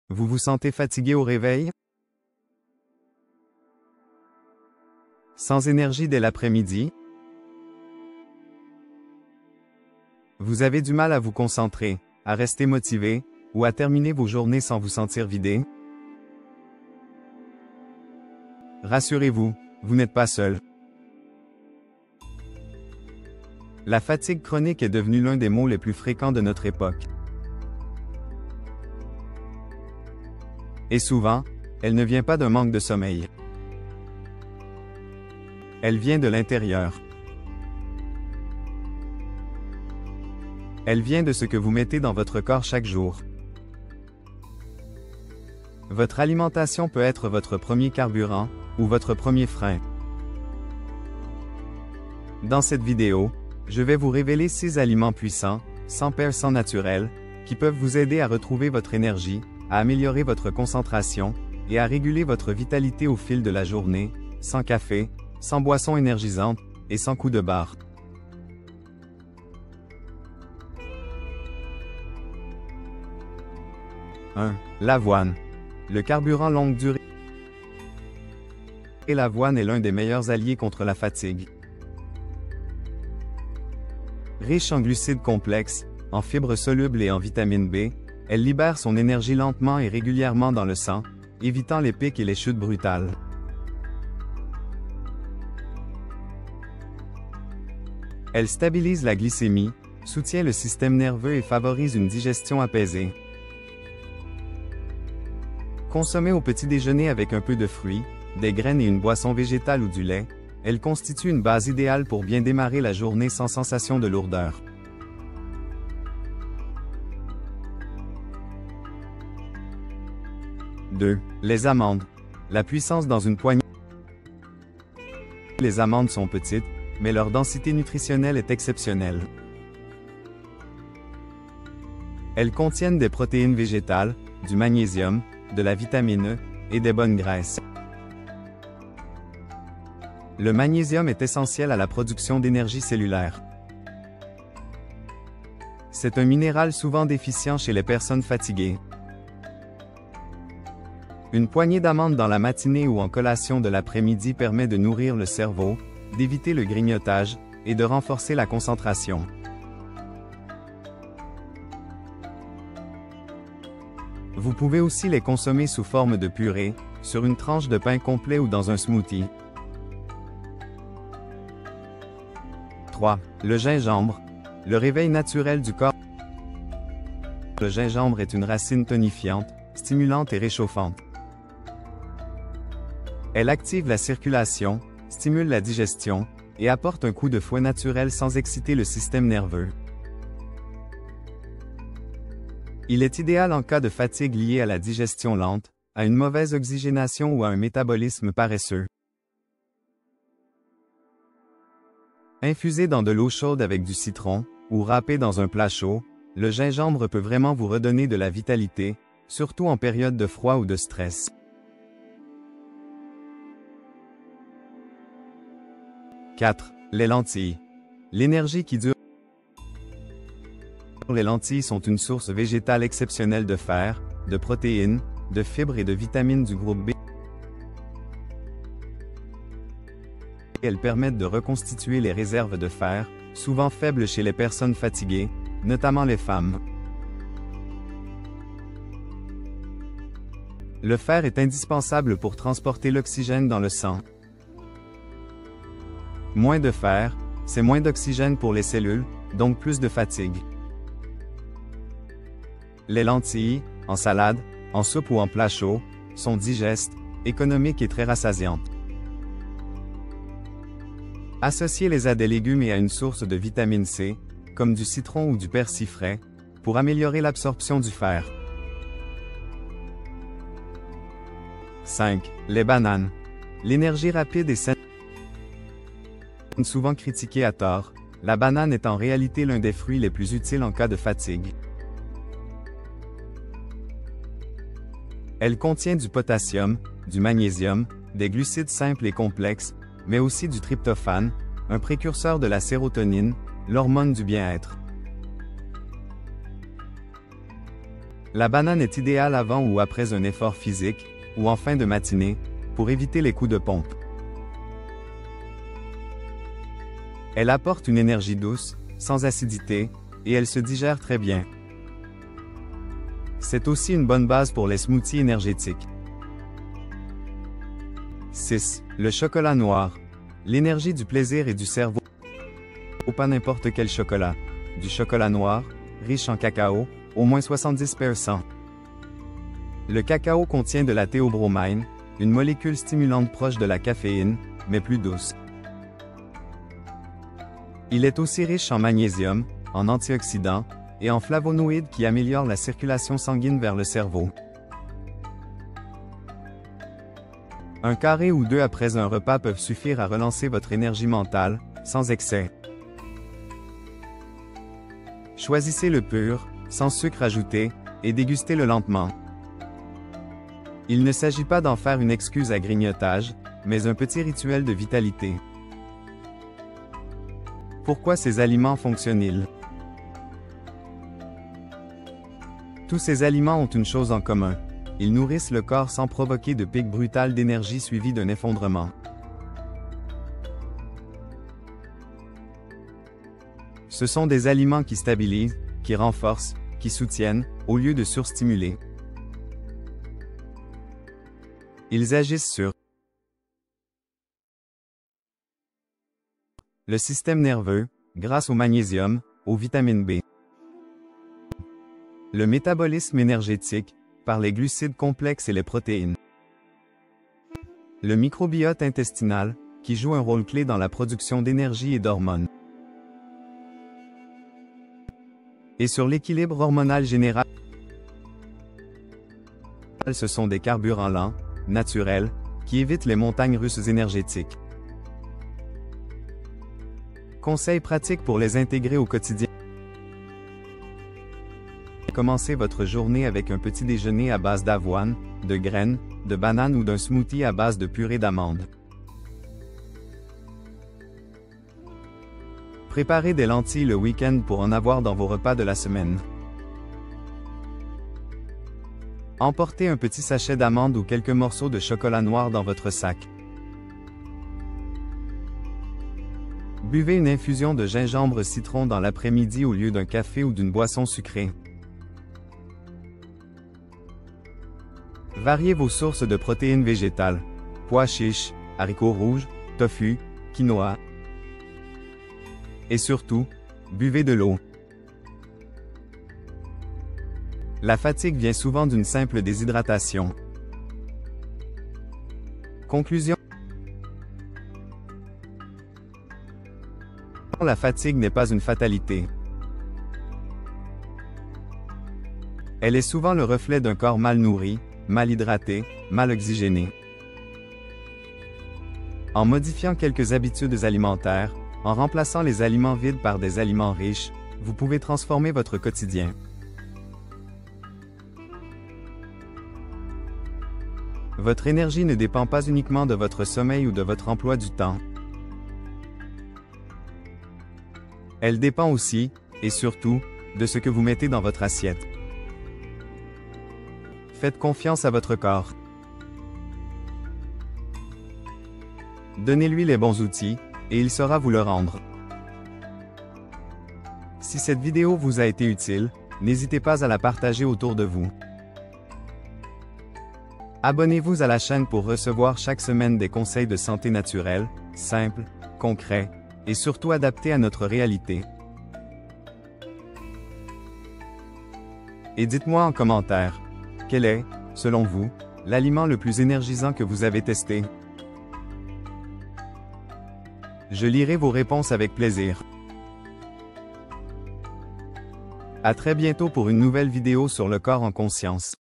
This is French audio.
Vous vous sentez fatigué au réveil? Sans énergie dès l'après-midi? Vous avez du mal à vous concentrer, à rester motivé, ou à terminer vos journées sans vous sentir vidé? Rassurez-vous, vous n'êtes pas seul. La fatigue chronique est devenue l'un des maux les plus fréquents de notre époque. Et souvent, elle ne vient pas d'un manque de sommeil. Elle vient de l'intérieur. Elle vient de ce que vous mettez dans votre corps chaque jour. Votre alimentation peut être votre premier carburant, ou votre premier frein. Dans cette vidéo, je vais vous révéler 6 aliments puissants, 100% naturels, qui peuvent vous aider à retrouver votre énergie, à améliorer votre concentration, et à réguler votre vitalité au fil de la journée, sans café, sans boisson énergisante, et sans coup de barre. 1. L'avoine. Le carburant longue durée. Et l'avoine est l'un des meilleurs alliés contre la fatigue. Riche en glucides complexes, en fibres solubles et en vitamine B, elle libère son énergie lentement et régulièrement dans le sang, évitant les pics et les chutes brutales. Elle stabilise la glycémie, soutient le système nerveux et favorise une digestion apaisée. Consommée au petit déjeuner avec un peu de fruits, des graines et une boisson végétale ou du lait, elle constitue une base idéale pour bien démarrer la journée sans sensation de lourdeur. « 2. Les amandes. La puissance dans une poignée. Les amandes sont petites, mais leur densité nutritionnelle est exceptionnelle. Elles contiennent des protéines végétales, du magnésium, de la vitamine E, et des bonnes graisses. Le magnésium est essentiel à la production d'énergie cellulaire. C'est un minéral souvent déficient chez les personnes fatiguées. Une poignée d'amandes dans la matinée ou en collation de l'après-midi permet de nourrir le cerveau, d'éviter le grignotage, et de renforcer la concentration. Vous pouvez aussi les consommer sous forme de purée, sur une tranche de pain complet ou dans un smoothie. 3. Le gingembre. Le réveil naturel du corps. Le gingembre est une racine tonifiante, stimulante et réchauffante. Elle active la circulation, stimule la digestion, et apporte un coup de fouet naturel sans exciter le système nerveux. Il est idéal en cas de fatigue liée à la digestion lente, à une mauvaise oxygénation ou à un métabolisme paresseux. Infusé dans de l'eau chaude avec du citron, ou râpé dans un plat chaud, le gingembre peut vraiment vous redonner de la vitalité, surtout en période de froid ou de stress. 4. Les lentilles. L'énergie qui dure. Les lentilles sont une source végétale exceptionnelle de fer, de protéines, de fibres et de vitamines du groupe B. Elles permettent de reconstituer les réserves de fer, souvent faibles chez les personnes fatiguées, notamment les femmes. Le fer est indispensable pour transporter l'oxygène dans le sang. Moins de fer, c'est moins d'oxygène pour les cellules, donc plus de fatigue. Les lentilles, en salade, en soupe ou en plat chaud, sont digestes, économiques et très rassasiantes. Associez-les à des légumes et à une source de vitamine C, comme du citron ou du persil frais, pour améliorer l'absorption du fer. 5. Les bananes. L'énergie rapide et saine. Souvent critiquée à tort, la banane est en réalité l'un des fruits les plus utiles en cas de fatigue. Elle contient du potassium, du magnésium, des glucides simples et complexes, mais aussi du tryptophane, un précurseur de la sérotonine, l'hormone du bien-être. La banane est idéale avant ou après un effort physique, ou en fin de matinée, pour éviter les coups de pompe. Elle apporte une énergie douce, sans acidité, et elle se digère très bien. C'est aussi une bonne base pour les smoothies énergétiques. 6. Le chocolat noir. L'énergie du plaisir et du cerveau. Pas n'importe quel chocolat. Du chocolat noir, riche en cacao, au moins 70%. Le cacao contient de la théobromine, une molécule stimulante proche de la caféine, mais plus douce. Il est aussi riche en magnésium, en antioxydants, et en flavonoïdes qui améliorent la circulation sanguine vers le cerveau. Un carré ou deux après un repas peuvent suffire à relancer votre énergie mentale, sans excès. Choisissez le pur, sans sucre ajouté, et dégustez-le lentement. Il ne s'agit pas d'en faire une excuse à grignotage, mais un petit rituel de vitalité. Pourquoi ces aliments fonctionnent-ils? Tous ces aliments ont une chose en commun. Ils nourrissent le corps sans provoquer de pic brutal d'énergie suivi d'un effondrement. Ce sont des aliments qui stabilisent, qui renforcent, qui soutiennent, au lieu de surstimuler. Ils agissent sur le système nerveux, grâce au magnésium, aux vitamines B. Le métabolisme énergétique, par les glucides complexes et les protéines. Le microbiote intestinal, qui joue un rôle clé dans la production d'énergie et d'hormones. Et sur l'équilibre hormonal général. Ce sont des carburants lents, naturels, qui évitent les montagnes russes énergétiques. Conseils pratiques pour les intégrer au quotidien. Commencez votre journée avec un petit déjeuner à base d'avoine, de graines, de bananes ou d'un smoothie à base de purée d'amandes. Préparez des lentilles le week-end pour en avoir dans vos repas de la semaine. Emportez un petit sachet d'amandes ou quelques morceaux de chocolat noir dans votre sac. Buvez une infusion de gingembre-citron dans l'après-midi au lieu d'un café ou d'une boisson sucrée. Variez vos sources de protéines végétales. Pois chiches, haricots rouges, tofu, quinoa. Et surtout, buvez de l'eau. La fatigue vient souvent d'une simple déshydratation. Conclusion. La fatigue n'est pas une fatalité. Elle est souvent le reflet d'un corps mal nourri, mal hydraté, mal oxygéné. En modifiant quelques habitudes alimentaires, en remplaçant les aliments vides par des aliments riches, vous pouvez transformer votre quotidien. Votre énergie ne dépend pas uniquement de votre sommeil ou de votre emploi du temps. Elle dépend aussi, et surtout, de ce que vous mettez dans votre assiette. Faites confiance à votre corps. Donnez-lui les bons outils, et il saura vous le rendre. Si cette vidéo vous a été utile, n'hésitez pas à la partager autour de vous. Abonnez-vous à la chaîne pour recevoir chaque semaine des conseils de santé naturelle, simples, concrets, et surtout adaptés à notre réalité. Et dites-moi en commentaire, quel est, selon vous, l'aliment le plus énergisant que vous avez testé? Je lirai vos réponses avec plaisir. À très bientôt pour une nouvelle vidéo sur le corps en conscience.